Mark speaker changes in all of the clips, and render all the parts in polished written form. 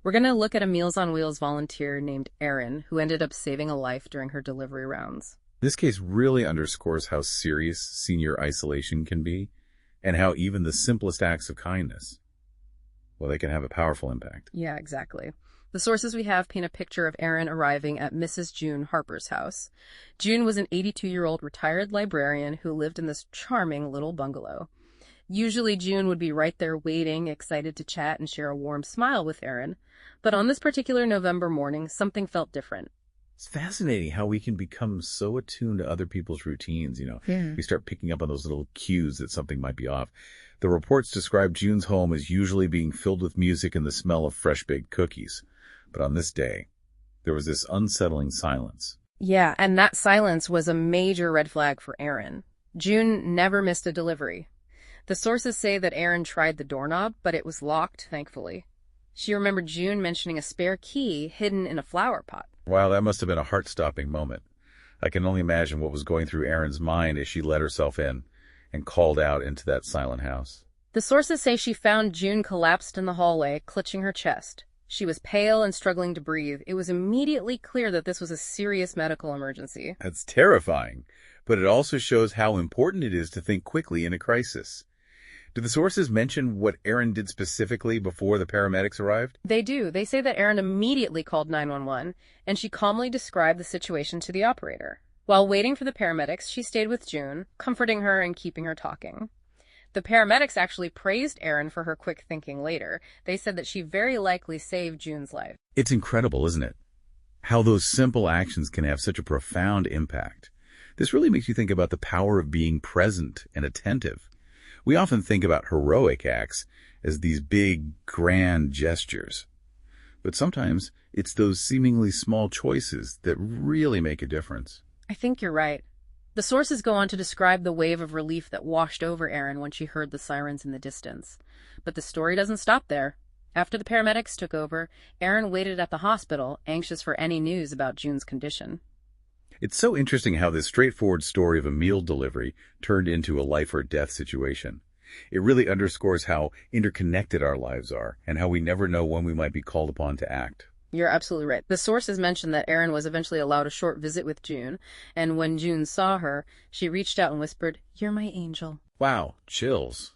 Speaker 1: We're going to look at a Meals on Wheels volunteer named Erin, who ended up saving a life during her delivery rounds.
Speaker 2: This case really underscores how serious senior isolation can be, and how even the simplest acts of kindness, well, they can have a powerful impact.
Speaker 1: Yeah, exactly. The sources we have paint a picture of Erin arriving at Mrs. June Harper's house. June was an 82-year-old retired librarian who lived in this charming little bungalow. Usually June would be right there waiting, excited to chat and share a warm smile with Erin. But on this particular November morning, something felt different.
Speaker 2: It's fascinating how we can become so attuned to other people's routines,
Speaker 1: Yeah.
Speaker 2: We start picking up on those little cues that something might be off. The reports describe June's home as usually being filled with music and the smell of fresh-baked cookies. But on this day, there was this unsettling silence.
Speaker 1: Yeah, and that silence was a major red flag for Erin. June never missed a delivery. The sources say that Erin tried the doorknob, but it was locked, thankfully. She remembered June mentioning a spare key hidden in a flower pot.
Speaker 2: Wow, that must have been a heart-stopping moment. I can only imagine what was going through Erin's mind as she let herself in and called out into that silent house.
Speaker 1: The sources say she found June collapsed in the hallway, clutching her chest. She was pale and struggling to breathe. It was immediately clear that this was a serious medical emergency.
Speaker 2: That's terrifying, but it also shows how important it is to think quickly in a crisis. Do the sources mention what Erin did specifically before the paramedics arrived?
Speaker 1: They do. They say that Erin immediately called 911, and she calmly described the situation to the operator. While waiting for the paramedics, she stayed with June, comforting her and keeping her talking. The paramedics actually praised Erin for her quick thinking later. They said that she very likely saved June's life.
Speaker 2: It's incredible, isn't it? How those simple actions can have such a profound impact. This really makes you think about the power of being present and attentive. We often think about heroic acts as these big, grand gestures. But sometimes it's those seemingly small choices that really make a difference.
Speaker 1: I think you're right. The sources go on to describe the wave of relief that washed over Erin when she heard the sirens in the distance. But the story doesn't stop there. After the paramedics took over, Erin waited at the hospital, anxious for any news about June's condition.
Speaker 2: It's so interesting how this straightforward story of a meal delivery turned into a life or death situation. It really underscores how interconnected our lives are and how we never know when we might be called upon to act.
Speaker 1: You're absolutely right. The sources mentioned that Erin was eventually allowed a short visit with June, and when June saw her, she reached out and whispered, "You're my angel."
Speaker 2: Wow, chills.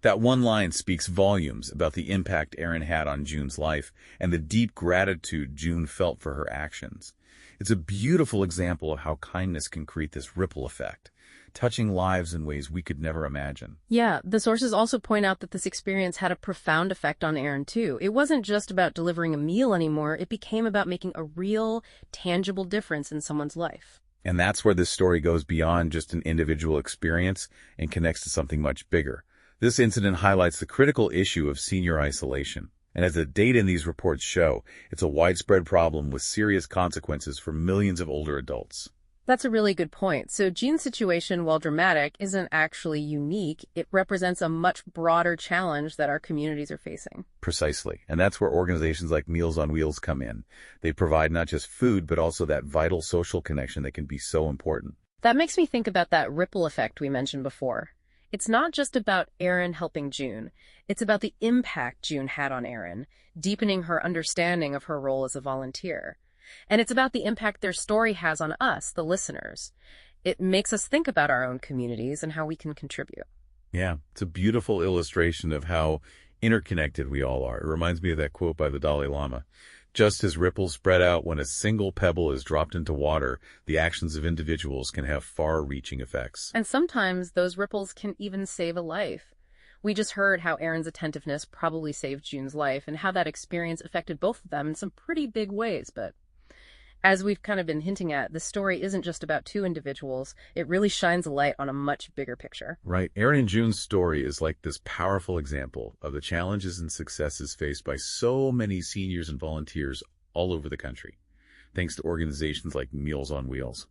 Speaker 2: That one line speaks volumes about the impact Erin had on June's life and the deep gratitude June felt for her actions. It's a beautiful example of how kindness can create this ripple effect, touching lives in ways we could never imagine.
Speaker 1: Yeah, the sources also point out that this experience had a profound effect on Erin, too. It wasn't just about delivering a meal anymore. It became about making a real, tangible difference in someone's life.
Speaker 2: And that's where this story goes beyond just an individual experience and connects to something much bigger. This incident highlights the critical issue of senior isolation. And as the data in these reports show, it's a widespread problem with serious consequences for millions of older adults.
Speaker 1: That's a really good point. So June's situation, while dramatic, isn't actually unique. It represents a much broader challenge that our communities are facing.
Speaker 2: Precisely. And that's where organizations like Meals on Wheels come in. They provide not just food, but also that vital social connection that can be so important.
Speaker 1: That makes me think about that ripple effect we mentioned before. It's not just about Erin helping June. It's about the impact June had on Erin, deepening her understanding of her role as a volunteer. And it's about the impact their story has on us, the listeners. It makes us think about our own communities and how we can contribute.
Speaker 2: Yeah, it's a beautiful illustration of how interconnected we all are. It reminds me of that quote by the Dalai Lama. Just as ripples spread out when a single pebble is dropped into water, the actions of individuals can have far-reaching effects.
Speaker 1: And sometimes those ripples can even save a life. We just heard how Erin's attentiveness probably saved June's life and how that experience affected both of them in some pretty big ways. But as we've kind of been hinting at, the story isn't just about two individuals. It really shines a light on a much bigger picture.
Speaker 2: Right. Erin and June's story is like this powerful example of the challenges and successes faced by so many seniors and volunteers all over the country, thanks to organizations like Meals on Wheels.